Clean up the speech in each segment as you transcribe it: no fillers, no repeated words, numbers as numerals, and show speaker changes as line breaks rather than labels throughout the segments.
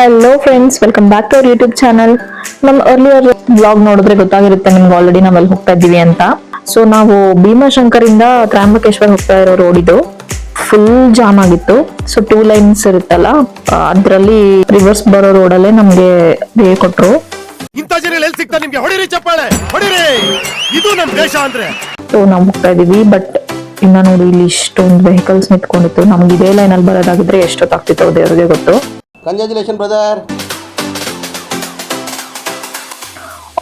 Hello friends, welcome back to our YouTube channel. ನಮ್ಮ earlier blog ನೋಡಿದ್ರೆ ಗೊತ್ತಾಗಿರುತ್ತೆ ನಿಮ್ಗೆ ಆಲ್ರೆಡಿ ನಾವ್ ಅಲ್ಲಿ ಹೋಗ್ತಾ ಇದ್ದೀವಿ ಅಂತ. ಸೊ ನಾವು ಭೀಮಾಶಂಕರಿಂದ ತ್ರಯಂಬಕೇಶ್ವರ್ ಹೋಗ್ತಾ ಇರೋ ರೋಡ್ ಇದು. ಫುಲ್ ಜಾಮ್ ಆಗಿತ್ತು. ಸೊ 2 ಲೈನ್ಸ್ ಇರುತ್ತಲ್ಲ, ಅದ್ರಲ್ಲಿ ರಿವರ್ಸ್ ಬರೋ ರೋಡಲ್ಲೇ ನಮ್ಗೆ ಹೇಳ್ಕೊಟ್ರು. ಸೊ ನಾವು ಹೋಗ್ತಾ ಇದೀವಿ. ಬಟ್ ಇನ್ನ ನೋಡಿ, ಇಲ್ಲಿ ಇಷ್ಟೊಂದು ವೆಹಿಕಲ್ಸ್ ನಿಂತ್ಕೊಂಡಿತ್ತು. ನಮ್ಗೆ ಇದೇ ಲೈನಲ್ಲಿ ಬರೋದಾಗಿದ್ರೆ ಎಷ್ಟೊತ್ತಾಗ್ತಿತ್ತು ದೇವ್ರಿಗೆ ಗೊತ್ತು.
Congratulation brother.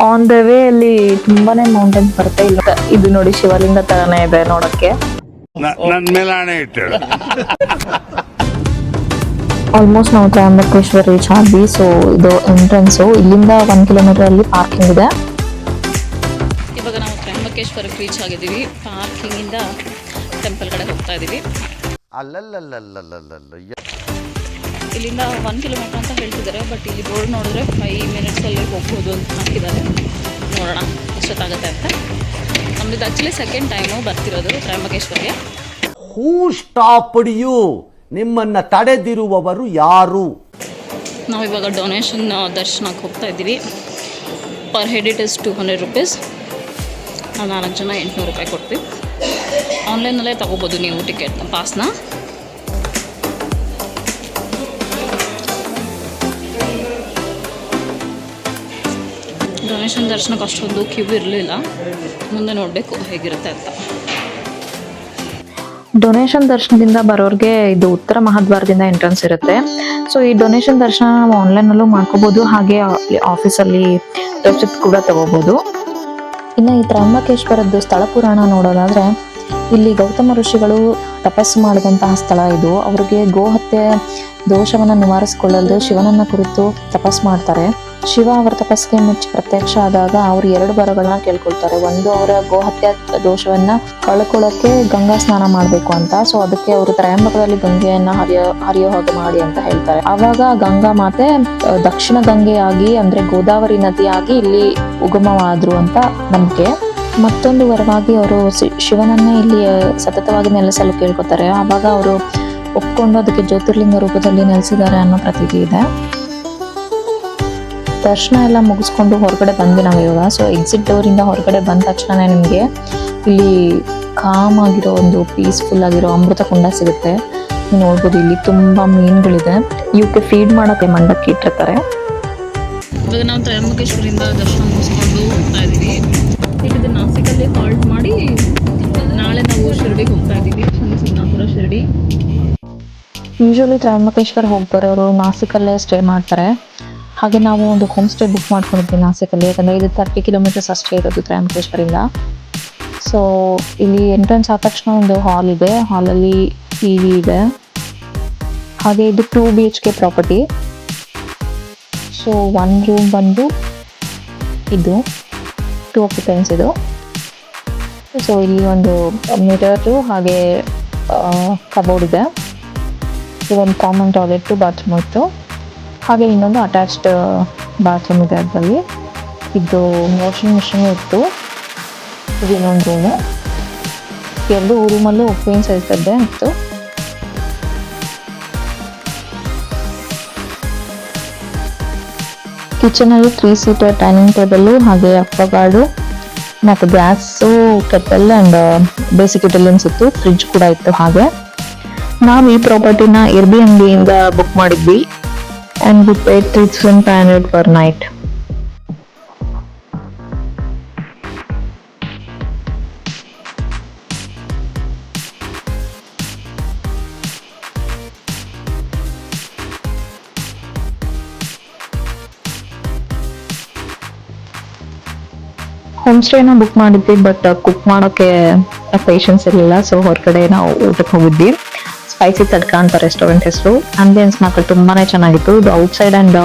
On the way ಅಲ್ಲಿ ತುಂಬಾನೇ ಮೌಂಟೇನ್ಸ್ ಬರುತ್ತೆ. ಇಲ್ಲ, ಇದು ನೋಡಿ ಶಿವಲಿಂಗ ತರನೇ ಇದೆ ನೋಡಕ್ಕೆ. ಆಲ್ಮೋಸ್ಟ್ ನಾವು ತ್ರಯಂಬಕೇಶ್ವರ್ ರೀಚ್ ಆದ್ವಿ. ಸೊ ಇದು ಎಂಟ್ರೆನ್ಸ್. ಇಲ್ಲಿಂದ 1 ಕಿಲೋಮೀಟರ್ ಅಲ್ಲಿ ಪಾರ್ಕಿಂಗ್ ಇದೆ.
ಇವಾಗ ನಾವು ತ್ರಯಂಬಕೇಶ್ವರಕ್ಕೆ ರೀಚ್ ಆಗಿದ್ದೀವಿ. ಪಾರ್ಕಿಂಗ್ ಇಂದ ಟೆಂಪಲ್ ಕಡೆ ಹೋಗ್ತಾ ಇದೀವಿ. ಇಲ್ಲಿಂದ 1 ಕಿಲೋಮೀಟರ್ ಅಂತ ಹೇಳ್ತಿದ್ದಾರೆ. ಬಟ್ ಇಲ್ಲಿ ಬೋರ್ಡ್ ನೋಡಿದ್ರೆ 5 ಮಿನಿಟ್ಸಲ್ಲಿ ಹೋಗ್ಬೋದು ಅಂತ ಹಾಕಿದ್ದಾರೆ. ನೋಡೋಣ ಎಷ್ಟೊತ್ತಾಗುತ್ತೆ ಅಂತ. ನಮ್ದು ಆ್ಯಕ್ಚುಲಿ ಸೆಕೆಂಡ್ ಟೈಮು ಬರ್ತಿರೋದು ತ್ರಯಂಬಕೇಶ್ವರ್ಗೆ.
Who stopped you? ನಿಮ್ಮನ್ನ ತಡೆದಿರುವವರು ಯಾರು?
ನಾವು ಇವಾಗ ಡೊನೇಷನ್ ದರ್ಶನಕ್ಕೆ ಹೋಗ್ತಾ ಇದ್ದೀವಿ. Per head it is 200 rupees. ನಾವು 4 ಜನ 800 ರೂಪಾಯಿ ಕೊಡ್ತೀವಿ. ಆನ್ಲೈನಲ್ಲೇ ತೊಗೋಬೋದು ನೀವು ಟಿಕೆಟ್ ಪಾಸ್ನ. ಡೊನೇಷನ್ ದರ್ಶನಕ್ಕೆ ಅಷ್ಟೊಂದು ಕ್ಯೂ ಇರಲಿಲ್ಲ. ಮುಂದೆ ನೋಡಬೇಕು ಹೇಗಿರುತ್ತೆ ಅಂತ.
ಡೊನೇಷನ್ ದರ್ಶನದಿಂದ ಬರೋರಿಗೆ ಇದು ಉತ್ತರ ಮಹಾದ್ವಾರದಿಂದ ಎಂಟ್ರೆನ್ಸ್ ಇರುತ್ತೆ. ಸೊ ಈ ಡೊನೇಷನ್ ದರ್ಶನ ನಾವು ಆನ್ಲೈನಲ್ಲೂ ಮಾಡ್ಕೋಬಹುದು, ಹಾಗೆ ಆಫೀಸಲ್ಲಿ ರೆಸಿಪ್ಟ್ ಕೂಡ ತಗೋಬಹುದು. ಇನ್ನು ಈ ತ್ರಯಂಬಕೇಶ್ವರದ್ದು ಸ್ಥಳ ಪುರಾಣ ನೋಡೋದಾದ್ರೆ, ಇಲ್ಲಿ ಗೌತಮ ಋಷಿಗಳು ತಪಸ್ಸು ಮಾಡಿದಂತಹ ಸ್ಥಳ ಇದು. ಅವ್ರಿಗೆ ಗೋಹತ್ಯೆ ದೋಷವನ್ನ ನಿವಾರಿಸಿಕೊಳ್ಳಲು ಶಿವನನ್ನ ಕುರಿತು ತಪಸ್ಸು ಮಾಡ್ತಾರೆ. ಶಿವ ಅವರ ತಪಸ್ಸಿಗೆ ಮೆಚ್ಚಿ ಪ್ರತ್ಯಕ್ಷ ಆದಾಗ ಅವ್ರು 2 ವರಗಳನ್ನ ಕೇಳ್ಕೊಳ್ತಾರೆ. ಒಂದು, ಅವರ ಗೋಹತ್ಯೆ ದೋಷವನ್ನ ಕಳ್ಕೊಳ್ಳೋಕೆ ಗಂಗಾ ಸ್ನಾನ ಮಾಡ್ಬೇಕು ಅಂತ. ಸೊ ಅದಕ್ಕೆ ಅವರು ತ್ರಯಂಬಕದಲ್ಲಿ ಗಂಗೆಯನ್ನ ಹರಿಯೋ ಹಾಗೆ ಮಾಡಿ ಅಂತ ಹೇಳ್ತಾರೆ. ಆವಾಗ ಗಂಗಾ ಮಾತೆ ದಕ್ಷಿಣ ಗಂಗೆಯಾಗಿ, ಅಂದ್ರೆ ಗೋದಾವರಿ ನದಿಯಾಗಿ ಇಲ್ಲಿ ಉಗಮವಾದ್ರು ಅಂತ ನಂಬಿಕೆ. ಮತ್ತೊಂದು ವರವಾಗಿ ಅವರು ಶಿವನನ್ನೇ ಇಲ್ಲಿ ಸತತವಾಗಿ ನೆಲೆಸಲು ಕೇಳ್ಕೊತಾರೆ. ಆವಾಗ ಅವರು ಒಪ್ಕೊಂಡು ಅದಕ್ಕೆ ಜ್ಯೋತಿರ್ಲಿಂಗ ರೂಪದಲ್ಲಿ ನೆಲೆಸಿದ್ದಾರೆ ಅನ್ನೋ ಪ್ರತೀತಿ ಇದೆ. ದರ್ಶನ ಎಲ್ಲ ಮುಗಿಸ್ಕೊಂಡು ಹೊರಗಡೆ ಬಂದ್ವಿ ನಾವು ಇವಾಗ. ಸೊ ಎಕ್ಸಿಟ್ ಡೋರ್ ಇಂದ ಹೊರಗಡೆ ಬಂದ ತಕ್ಷಣ ನಿಮಗೆ ಇಲ್ಲಿ ಕಾಮ್ ಆಗಿರೋ ಒಂದು ಪೀಸ್ಫುಲ್ ಆಗಿರೋ ಅಮೃತ ಕುಂಡ ಸಿಗುತ್ತೆ. ನೀವು ನೋಡ್ಬೋದು, ಇಲ್ಲಿ ತುಂಬಾ ಮೀನುಗಳಿದೆ. ಇವಕ್ಕೆ ಫೀಡ್ ಮಾಡೋಕೆ ಮಂಡಕ್ಕಿ ಇಟ್ಟಿರ್ತಾರೆ.
ಇವಾಗ ನಾವು ತ್ರಯಂಬಕೇಶ್ವರಿಂದ ದರ್ಶನ ಮುಗಿಸ್ಕೊಂಡು ಹೋಗ್ತಾ ಇದ್ದೀವಿ. ಈಗ ನಾಸಿಕಲ್ಲಿ ಹಾಲ್ಟ್ ಮಾಡಿ ನಾಳೆ ನಾವು ಶಿರಡಿಗೆ ಹೋಗ್ತಾ ಇದ್ದೀವಿ. ಸಿಂಗಾಪುರ ಶಿರಡಿ.
ಯೂಶಲಿ ತ್ರಯಂಬಕೇಶ್ವರ್ ಹೋಗಿ ಬರೋರು ನಾಸಿಕಲ್ಲೇ ಸ್ಟೇ ಮಾಡ್ತಾರೆ. ಹಾಗೆ ನಾವು ಒಂದು ಹೋಮ್ ಸ್ಟೇ ಬುಕ್ ಮಾಡ್ಕೊಂಡಿದ್ವಿ ನಾಸಿಕಲ್ಲಿ. ಯಾಕಂದರೆ ಇದು 30 ಕಿಲೋಮೀಟರ್ಸ್ ಅಷ್ಟೇ ಇರೋದು ತ್ರಯಂಬಕೇಶ್ವರಿಂದ. ಸೊ ಇಲ್ಲಿ ಎಂಟ್ರೆನ್ಸ್ ಆದ ತಕ್ಷಣ ಒಂದು ಹಾಲ್ ಇದೆ. ಹಾಲಲ್ಲಿ ಟಿವಿ ಇದೆ. ಹಾಗೆ ಇದು 2 BHK ಪ್ರಾಪರ್ಟಿ. ಸೊ 1 ರೂಮ್ ಬಂದು ಇದು 2 ಆಕ್ಯುಪೆನ್ಸ್ ಇದು. ಸೊ ಇಲ್ಲಿ ಒಂದು ಮಿರರು ಹಾಗೆ ಕಬೋರ್ಡ್ ಇದೆ. ಇದೊಂದು ಕಾಮನ್ ಟಾಯ್ಲೆಟ್, ಬಾತ್ರೂಮ್ ಇತ್ತು. ಹಾಗೆ ಇನ್ನೊಂದು ಅಟ್ಯಾಚ್ಡ್ ಬಾತ್ರೂಮ್ ಇದೆ ಅದರಲ್ಲಿ. ಇದು ವಾಷಿಂಗ್ ಮಿಷಿನ್ ಇತ್ತು. ಇದು ಇನ್ನೊಂದು ರೂಮು. 2 ರೂಮಲ್ಲೂ ಕ್ವೀನ್ ಸೈಜ್ ಇದೆ ಇತ್ತು. ಕಿಚನಲ್ಲಿ 3 ಸೀಟರ್ ಡೈನಿಂಗ್ ಟೇಬಲ್, ಹಾಗೆ ಅಕ್ವಾಗಾರ್ಡು ಮತ್ತು ಗ್ಯಾಸು, ಕೆಟಲ್ ಆ್ಯಂಡ್ ಬೇಸಿಕ್ ಯುಟಿಲಿಯನ್ಸ್ ಇತ್ತು. ಫ್ರಿಡ್ಜ್ ಕೂಡ ಇತ್ತು. ಹಾಗೆ ನಾವು ಈ ಪ್ರಾಪರ್ಟಿನ Airbnb ಇಂದ ಬುಕ್ ಮಾಡಿದ್ವಿ. and we paid 3,500 per night. Home ಸ್ಟೇನ ಬುಕ್ ಮಾಡಿದ್ವಿ, ಬಟ್ ಕುಕ್ ಮಾಡೋಕ್ಕೆ ಪೇಷನ್ಸ್ ಇರಲಿಲ್ಲ. ಸೊ ಹೊರಗಡೆ ನಾವು ಊಟಕ್ಕೆ ಹೋಗಿದ್ವಿ. ಸ್ಪೈಸಿ ತಡ್ಕ ಅಂತ ರೆಸ್ಟೋರೆಂಟ್ ಹೆಸರು. ಆಂಬಿಯನ್ಸ್ ಮಾತ್ರ ತುಂಬಾನೇ ಚೆನ್ನಾಗಿತ್ತು. ಇದು ಔಟ್ಸೈಡ್ ಅಂಡ್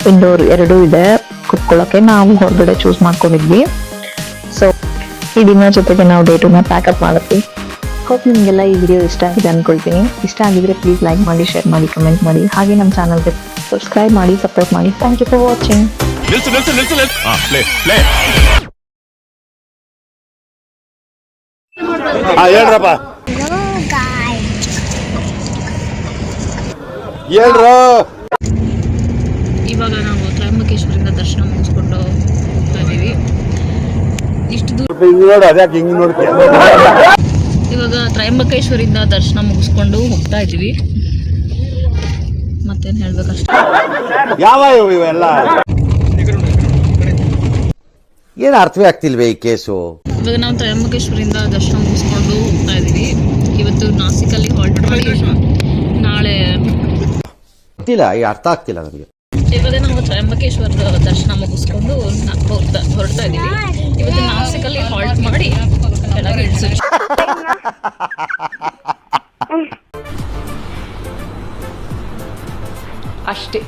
ಇಂಡೋರ್ ಎರಡೂ ಇದೆ ಕುತ್ಕೊಳ್ಳೋಕೆ. ನಾವು ಹೊರಗಡೆ ಚೂಸ್ ಮಾಡ್ಕೊಂಡಿದ್ವಿ. ಸೊ ಈ ಡಿನ್ನರ್ ಜೊತೆಗೆ ನಾವು ಡೇ 2ನ ಪ್ಯಾಕಪ್ ಮಾಡುತ್ತೀವಿ. ಹೋಪ್ ನಿಮಗೆಲ್ಲ ಈ ವಿಡಿಯೋ ಇಷ್ಟ ಆಗಿದೆ ಅಂದ್ಕೊಳ್ತೀನಿ. ಇಷ್ಟ ಆಗಿದ್ರೆ ಪ್ಲೀಸ್ ಲೈಕ್ ಮಾಡಿ, ಶೇರ್ ಮಾಡಿ, ಕಮೆಂಟ್ ಮಾಡಿ. ಹಾಗೆ ನಮ್ಮ ಚಾನಲ್ಗೆ ಸಬ್ಸ್ಕ್ರೈಬ್ ಮಾಡಿ, ಸಪೋರ್ಟ್ ಮಾಡಿ. Thank you for watching.
ಹೇಳ್ರಪ್ಪ, ಹೇಳ್ರು.
ಇವಾಗ ನಾವು ತ್ರಯಂಬಕೇಶ್ವರಿಂದ ದರ್ಶನ ಮುಗಿಸ್ಕೊಂಡು ಹೋಗ್ತಾ ಇದ್ದೀವಿ. ಇಷ್ಟು ದೂರ ಇವಾಗ ತ್ರಯಂಬಕೇಶ್ವರಿಂದ ದರ್ಶನ ಮುಗಿಸ್ಕೊಂಡು ಹೋಗ್ತಾ ಇದ್ದೀವಿ. ಮತ್ತೇನು ಹೇಳ್ಬೇಕಷ್ಟೇ.
ಯಾವ ಇವೆಲ್ಲ ಏನು ಅರ್ಥವೇ ಆಗ್ತಿಲ್ವೇ ಈ ಕೇಸು?
ಇವಾಗ ನಾವು ತ್ರಯಂಬಕೇಶ್ವರಿಂದ ದರ್ಶನ ಮುಗಿಸ್ಕೊಂಡು ಹೋಗ್ತಾ ಇದ್ದೀವಿ. ಇವತ್ತು ನಾಸಿಕಲ್ಲಿ ಹಾಲ್ಟ್ ಮಾಡಿ ನಾಳೆ
ಗೊತ್ತಿಲ್ಲ, ಈ ಅರ್ಥ ಆಗ್ತಿಲ್ಲ ನನಗೆ.
ಇವಾಗ ನಾವು ತ್ರಯಂಬಕೇಶ್ವರದ ದರ್ಶನ ಮುಗಿಸ್ಕೊಂಡು ಹೊರಡ್ತಾ ಇದ್ದೀವಿ. ಇವತ್ತು ನಾಸಿಕಲ್ಲಿ ಹಾಲ್ಟ್ ಮಾಡಿ ಕೆಳಗೆ ಇಳಿಸಿ
ಅಷ್ಟೇ.